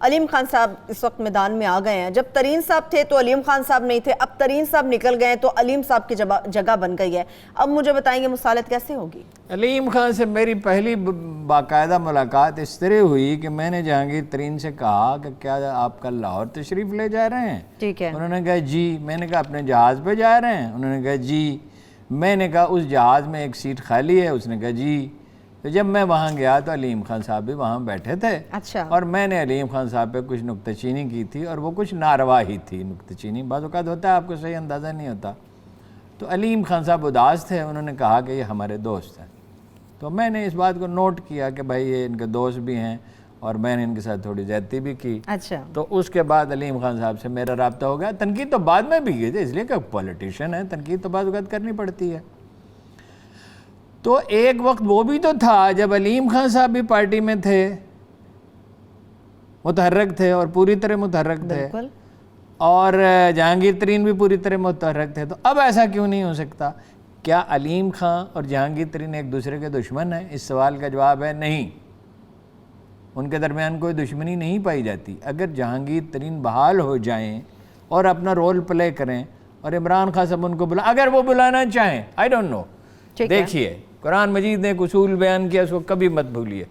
علیم خان صاحب اس وقت میدان میں آ گئے ہیں. جب ترین صاحب تھے تو علیم خان صاحب نہیں تھے, اب ترین صاحب نکل گئے تو علیم صاحب کی جگہ بن گئی ہے. اب مجھے بتائیں گے مصالحت کیسے ہوگی؟ علیم خان سے میری پہلی باقاعدہ ملاقات اس طرح ہوئی کہ میں نے جہانگیر ترین سے کہا کہ کیا آپ کل لاہور تشریف لے جا رہے ہیں؟ ٹھیک ہے. انہوں نے کہا جی. میں نے کہا اپنے جہاز پہ جا رہے ہیں؟ انہوں نے کہا جی. میں نے کہا اس جہاز میں ایک سیٹ خالی ہے؟ اس نے کہا جی. تو جب میں وہاں گیا تو علیم خان صاحب بھی وہاں بیٹھے تھے. اچھا. اور میں نے علیم خان صاحب پہ کچھ نکتہ چینی کی تھی, اور وہ کچھ ناروا ہی تھی نکتہ چینی. بعض اوقات ہوتا ہے, آپ کو صحیح اندازہ نہیں ہوتا. تو علیم خان صاحب اداس تھے. انہوں نے کہا کہ یہ ہمارے دوست ہیں. تو میں نے اس بات کو نوٹ کیا کہ بھائی یہ ان کے دوست بھی ہیں, اور میں نے ان کے ساتھ تھوڑی زیادتی بھی کی. اچھا. تو اس کے بعد علیم خان صاحب سے میرا رابطہ ہو گیا. تنقید تو بعد میں بھی کی تھی, اس لیے کہ پولیٹیشین ہے, تنقید تو بعض اوقات کرنی پڑتی ہے. تو ایک وقت وہ بھی تو تھا جب علیم خان صاحب بھی پارٹی میں تھے, متحرک تھے, اور پوری طرح متحرک تھے, اور جہانگیر ترین بھی پوری طرح متحرک تھے. تو اب ایسا کیوں نہیں ہو سکتا؟ کیا علیم خان اور جہانگیر ترین ایک دوسرے کے دشمن ہیں؟ اس سوال کا جواب ہے نہیں. ان کے درمیان کوئی دشمنی نہیں پائی جاتی. اگر جہانگیر ترین بحال ہو جائیں اور اپنا رول پلے کریں, اور عمران خان صاحب ان کو اگر وہ بلانا چاہیں, آئی ڈونٹ نو. دیکھیے قرآن مجید نے ایک اصول بیان کیا, اس کو کبھی مت بھولیے.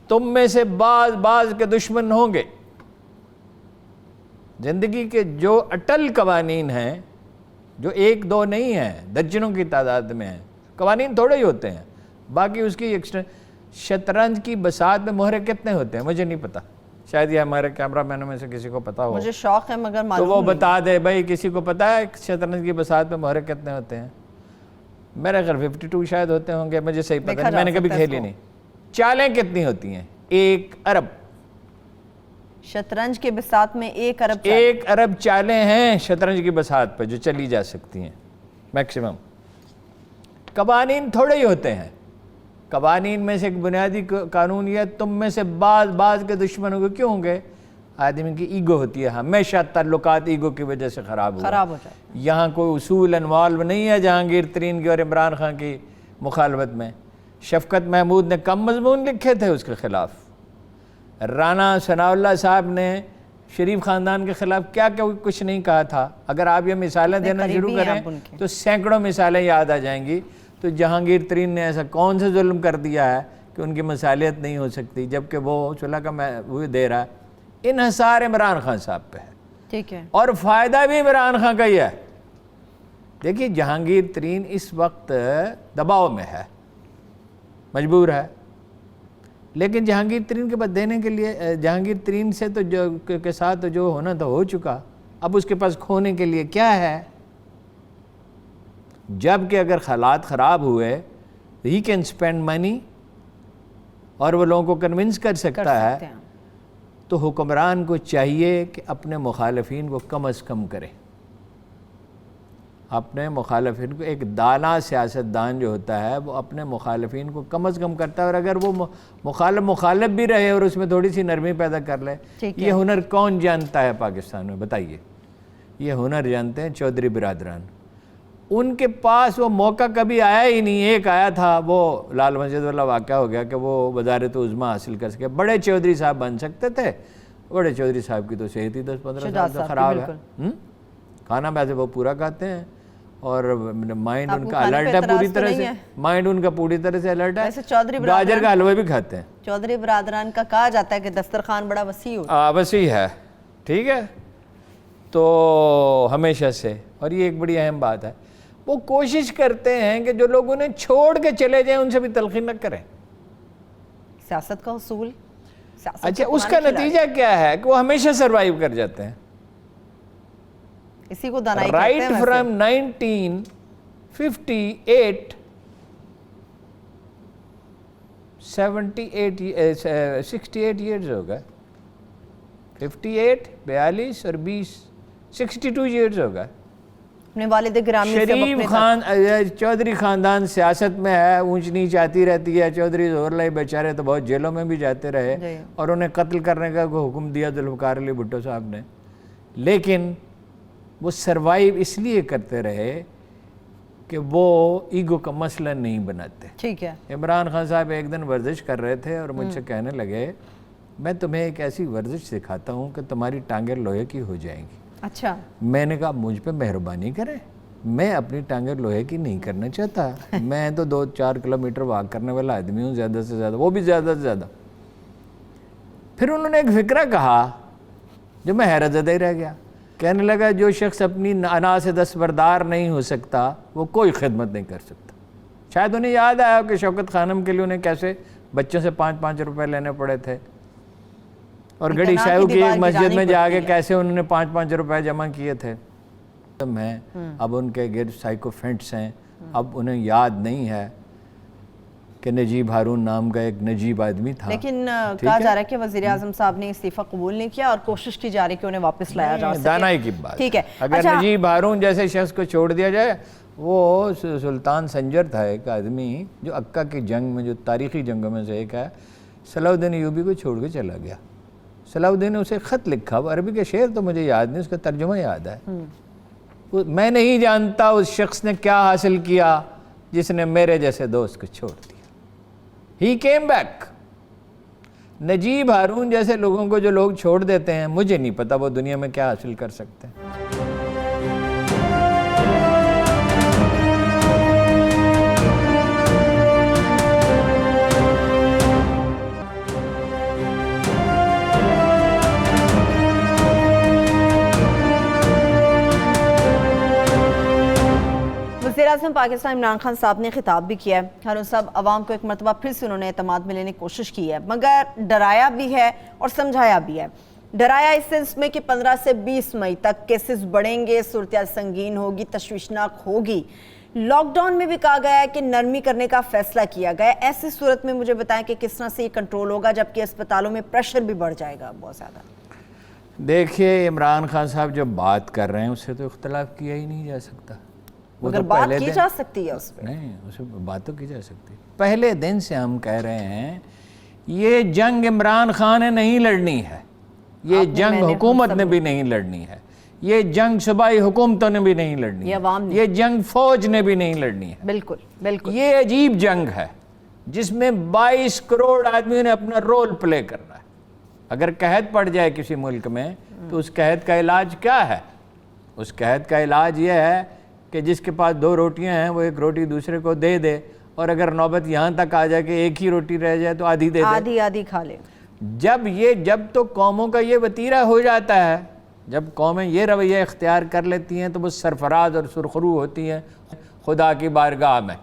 تم میں سے بعض کے دشمن ہوں گے. زندگی کے جو اٹل قوانین ہیں, جو ایک دو نہیں ہیں, درجنوں کی تعداد میں ہیں. قوانین تھوڑے ہی ہوتے ہیں, باقی اس کی شطرنج کی بساط میں مہرے کتنے ہوتے ہیں مجھے نہیں پتا, شاید یہ ہمارے کیمرہ مینوں میں سے کسی کو پتا ہو. مجھے شوق ہے مگر تو معلوم وہ بتا دے بھائی, کسی کو پتا ہے شطرنج کی بساط میں مہرے کتنے ہوتے ہیں؟ میرے گھر 52 شاید ہوتے ہوں گے, مجھے صحیح پتہ نہیں, میں نے کبھی کھیلی نہیں. چالیں کتنی ہوتی ہیں؟ 1 ارب. شطرنج کے بساط میں 1 ارب 1 ارب چالیں ہیں شطرنج کی بساط پہ جو چلی جا سکتی ہیں میکسیمم. قوانین تھوڑے ہی ہوتے ہیں. قوانین میں سے ایک بنیادی قانون یہ, تم میں سے بعض کے دشمن ہوں گے. کیوں ہوں گے؟ آدمی کی ایگو ہوتی ہے, ہمیشہ تعلقات ایگو کی وجہ سے خراب ہو جائے. یہاں کوئی اصول انوالو نہیں ہے جہانگیر ترین کی اور عمران خان کی مخالفت میں. شفقت محمود نے کم مضمون لکھے تھے اس کے خلاف. رانا ثناء اللہ صاحب نے شریف خاندان کے خلاف کیا کچھ نہیں کہا تھا. اگر آپ یہ مثالیں دینا شروع کریں تو سینکڑوں مثالیں یاد آ جائیں گی. تو جہانگیر ترین نے ایسا کون سا ظلم کر دیا ہے کہ ان کی مصالحت نہیں ہو سکتی, جبکہ وہ صلح کا وہ دے رہا ہے. انحصار عمران خان صاحب پہ ہے. ٹھیک ہے. اور فائدہ بھی عمران خان کا ہی ہے. دیکھیے جہانگیر ترین اس وقت دباؤ میں ہے, مجبور ہے, لیکن جہانگیر ترین کے بعد دینے کے لیے, جہانگیر ترین سے تو جو کے ساتھ جو ہونا تھا ہو چکا. اب اس کے پاس کھونے کے لیے کیا ہے؟ جب کہ اگر حالات خراب ہوئے ہی کین اسپینڈ منی, اور وہ لوگوں کو کنونس کر سکتا ہے, تو حکمران کو چاہیے کہ اپنے مخالفین کو کم از کم کرے. اپنے مخالفین کو, ایک دانا سیاستدان جو ہوتا ہے وہ اپنے مخالفین کو کم از کم کرتا ہے. اور اگر وہ مخالف بھی رہے اور اس میں تھوڑی سی نرمی پیدا کر لے. یہ ہنر کون جانتا ہے پاکستان میں بتائیے؟ یہ ہنر جانتے ہیں چودھری برادران. ان کے پاس وہ موقع کبھی آیا ہی نہیں. ایک آیا تھا, وہ لال مسجد والا واقعہ ہو گیا کہ وہ وزارت عظمیٰ حاصل کر سکے. بڑے چودھری صاحب بن سکتے تھے. بڑے چودھری صاحب کی تو صحت ہی 10-15 سال سے خراب ہے. کھانا ویسے وہ پورا کھاتے ہیں, اور مائنڈ ان کا الرٹ ہے پوری طرح سے, مائنڈ ان کا پوری طرح سے الرٹ ہے. گاجر کا حلوہ بھی کھاتے ہیں. چودھری برادران کا کہا جاتا ہے کہ دسترخوان بڑا وسیع ہوتا ہے. وسیع ہے, ٹھیک ہے. تو ہمیشہ سے, اور یہ ایک بڑی اہم بات ہے, وہ کوشش کرتے ہیں کہ جو لوگ انہیں چھوڑ کے چلے جائیں ان سے بھی تلخی نہ کریں. سیاست کا اصول. اچھا, اس کا نتیجہ کیا ہے کہ وہ ہمیشہ سروائیو کر جاتے ہیں. اسی کو دانائی کہتے ہیں. رائٹ فرام 1958 68 ایئرز ہو گئے. 58, 42 اور 20, 62 ایئرز ہو گئے. اپنے والد گرامی سے شریف خان چودھری خاندان سیاست میں ہے, اونچ نیچ آتی رہتی ہے. چودھری ظہور اللہ بیچارے تو بہت جیلوں میں بھی جاتے رہے, اور انہیں قتل کرنے کا حکم دیا ذوالفقار علی بھٹو صاحب نے. لیکن وہ سروائیو اس لیے کرتے رہے کہ وہ ایگو کا مسئلہ نہیں بناتے. ٹھیک ہے. عمران خان صاحب ایک دن ورزش کر رہے تھے اور مجھ سے کہنے لگے میں تمہیں ایک ایسی ورزش سکھاتا ہوں کہ تمہاری ٹانگیں لوہے کی ہو جائیں گی. اچھا. میں نے کہا مجھ پہ مہربانی کریں, میں اپنی ٹانگیں لوہے کی نہیں کرنا چاہتا. میں تو 2-4 کلومیٹر واک کرنے والا آدمی ہوں زیادہ سے زیادہ, وہ بھی زیادہ سے زیادہ. پھر انہوں نے ایک فکرہ کہا جو میں حیرت زدہ ہی رہ گیا. کہنے لگا جو شخص اپنی انا سے دستبردار نہیں ہو سکتا وہ کوئی خدمت نہیں کر سکتا. شاید انہیں یاد آیا کہ شوکت خانم کے لیے انہیں کیسے بچوں سے 5-5 روپے لینے پڑے تھے, اور گڑی شاہو کی ایک مسجد میں جا کے کیسے انہوں نے 5-5 روپے جمع کیے تھے. تو میں اب ان کے گرد سائیکو فرینڈس ہیں, اب انہیں یاد نہیں ہے کہ نجیب ہارون نام کا ایک نجیب آدمی تھا. لیکن کہا جا رہا ہے کہ وزیر اعظم صاحب نے استعفیٰ قبول نہیں کیا اور کوشش کی جا رہی کہ انہیں واپس لایا جا سکے. دانائی کی بات. ٹھیک ہے. اگر نجیب ہارون جیسے شخص کو چھوڑ دیا جائے, وہ سلطان سنجر تھا ایک آدمی جو عکا کی جنگ میں, جو تاریخی جنگوں میں سے ایک ہے, صلاح الدین ایوبی کو چھوڑ کے چلا گیا. صلاح الدین نے اسے خط لکھا, وہ عربی کے شعر تو مجھے یاد نہیں, اس کا ترجمہ یاد ہے. میں نہیں جانتا اس شخص نے کیا حاصل کیا جس نے میرے جیسے دوست کو چھوڑ دیا. He came back. نجیب ہارون جیسے لوگوں کو جو لوگ چھوڑ دیتے ہیں, مجھے نہیں پتا وہ دنیا میں کیا حاصل کر سکتے ہیں. وزیر اعظم پاکستان عمران خان صاحب نے خطاب بھی کیا ہے. ہارون صاحب, عوام کو ایک مرتبہ پھر سے انہوں نے اعتماد میں لینے کی کوشش کی ہے, مگر ڈرایا بھی ہے اور سمجھایا بھی ہے. ڈرایا اس سینس میں کہ 15 سے 20 مئی تک کیسز بڑھیں گے, صورتحال سنگین ہوگی, تشویشناک ہوگی. لاک ڈاؤن میں بھی کہا گیا ہے کہ نرمی کرنے کا فیصلہ کیا گیا ہے. ایسی صورت میں مجھے بتائیں کہ کس طرح سے یہ کنٹرول ہوگا, جبکہ اسپتالوں میں پریشر بھی بڑھ جائے گا بہت زیادہ. دیکھیے, عمران خان صاحب جو بات کر رہے ہیں اس سے تو اختلاف کیا ہی نہیں جا سکتا. مگر بات کی جا سکتی ہے اس پہ. نہیں, اس پہ بات تو کی جا سکتی. پہلے دن سے ہم کہہ رہے ہیں یہ جنگ عمران خان نے نہیں لڑنی ہے, یہ جنگ حکومت نے بھی نہیں لڑنی ہے, یہ جنگ صوبائی حکومتوں نے بھی نہیں لڑنی ہے, یہ جنگ فوج نے بھی نہیں لڑنی ہے. بالکل بالکل. یہ عجیب جنگ ہے جس میں 22 کروڑ آدمیوں نے اپنا رول پلے کرنا ہے. اگر قحط پڑ جائے کسی ملک میں تو اس قحط کا علاج کیا ہے؟ اس قحط کا علاج یہ ہے کہ جس کے پاس 2 روٹیاں ہیں وہ 1 روٹی دوسرے کو دے دے, اور اگر نوبت یہاں تک آ جائے کہ ایک ہی روٹی رہ جائے تو آدھی دے دے, آدھی کھا لے. جب تو قوموں کا یہ وتیرہ ہو جاتا ہے, جب قومیں یہ رویہ اختیار کر لیتی ہیں تو وہ سرفراز اور سرخرو ہوتی ہیں خدا کی بارگاہ میں.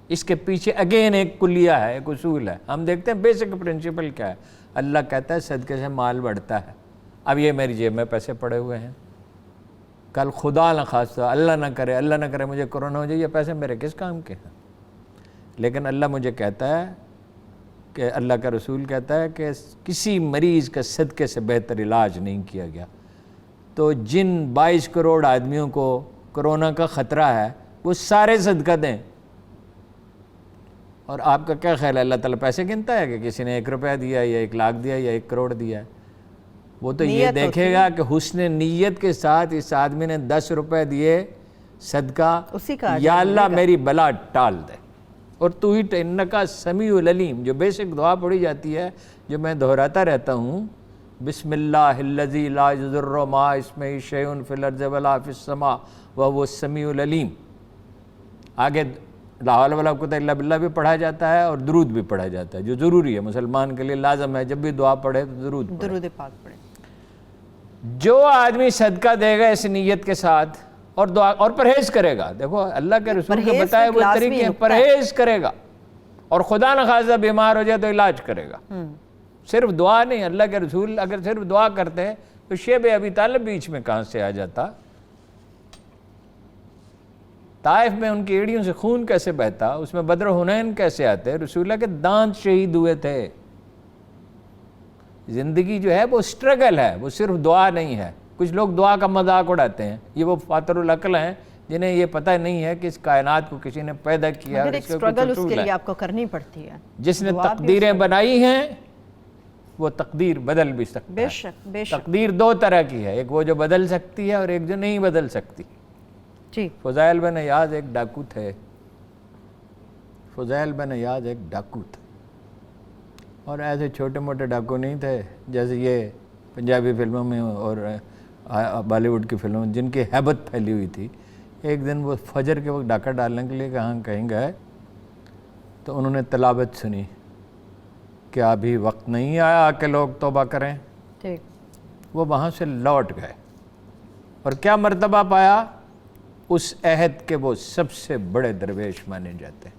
اس کے پیچھے اگین ایک کلیہ ہے, ایک اصول ہے. ہم دیکھتے ہیں بیسک پرنسپل کیا ہے. اللہ کہتا ہے صدقے سے مال بڑھتا ہے. اب یہ میری جیب میں پیسے پڑے ہوئے ہیں, کل خدا نہ خواستہ اللہ نہ کرے مجھے کرونا ہو جائے, یہ پیسے میرے کس کام کے ہیں؟ لیکن اللہ مجھے کہتا ہے کہ اللہ کا رسول کہتا ہے کہ کسی مریض کا صدقے سے بہتر علاج نہیں کیا گیا. تو جن 22 کروڑ آدمیوں کو کرونا کا خطرہ ہے وہ سارے صدقہ دیں. اور آپ کا کیا خیال ہے, اللہ تعالیٰ پیسے گنتا ہے کہ کسی نے 1 روپیہ دیا یا 1 لاکھ دیا یا 1 کروڑ دیا؟ وہ تو یہ دیکھے گا کہ حسن نیت کے ساتھ اس آدمی نے 10 روپے دیے صدقہ, یا اللہ میری بلا ٹال دے. اور تو ہی انکا سمیع العلیم, جو بیسک دعا پڑھی جاتی ہے, جو میں دہراتا رہتا ہوں, بسم اللہ الذی لا یضر مع اسمہ شیء فی الارض ولا فی السماء وہو السمیع العلیم. آگے لا حول ولا قوۃ الا باللہ بھی پڑھا جاتا ہے اور درود بھی پڑھا جاتا ہے, جو ضروری ہے, مسلمان کے لیے لازم ہے. جب بھی دعا پڑھے تو درود پاک پڑھے. جو آدمی صدقہ دے گا اس نیت کے ساتھ اور دعا اور پرہیز کرے گا, دیکھو اللہ کے رسول کے بتائے وہ طریقے ہیں, پرہیز کرے گا اور خدا نخواستہ بیمار ہو جائے تو علاج کرے گا. صرف دعا نہیں, اللہ کے رسول اگر صرف دعا کرتے ہیں تو شیب ابی طالب بیچ میں کہاں سے آ جاتا؟ طائف میں ان کی ایڑیوں سے خون کیسے بہتا؟ اس میں بدر حنین کیسے آتے؟ رسول اللہ کے دانت شہید ہوئے تھے. زندگی جو ہے وہ سٹرگل ہے, وہ صرف دعا نہیں ہے. کچھ لوگ دعا کا مذاق اڑاتے ہیں, یہ وہ فاتر العقل ہیں جنہیں یہ پتہ نہیں ہے کہ اس کائنات کو کسی نے پیدا کیا, اور اس کے لیے آپ کو کرنی پڑتی ہے. جس نے تقدیریں بنائی ہیں وہ تقدیر بدل بھی سکتا ہے. بے شک بے شک. تقدیر 2 طرح کی ہے, ایک وہ جو بدل سکتی ہے اور ایک جو نہیں بدل سکتی. جی. فضائل بن عیاض ایک ڈاکو تھے, فضائل بن عیاض ایک ڈاکو تھے, اور ایسے چھوٹے موٹے ڈاکو نہیں تھے جیسے یہ پنجابی فلموں میں اور بالی ووڈ کی فلموں میں جن کی ہیبت پھیلی ہوئی تھی. ایک دن وہ فجر کے وقت ڈاکہ ڈالنے کے لیے کہیں گئے تو انہوں نے تلاوت سنی کہ ابھی وقت نہیں آیا کہ لوگ توبہ کریں. وہ وہاں سے لوٹ گئے اور کیا مرتبہ پایا؟ اس عہد کے وہ سب سے بڑے درویش مانے جاتے ہیں.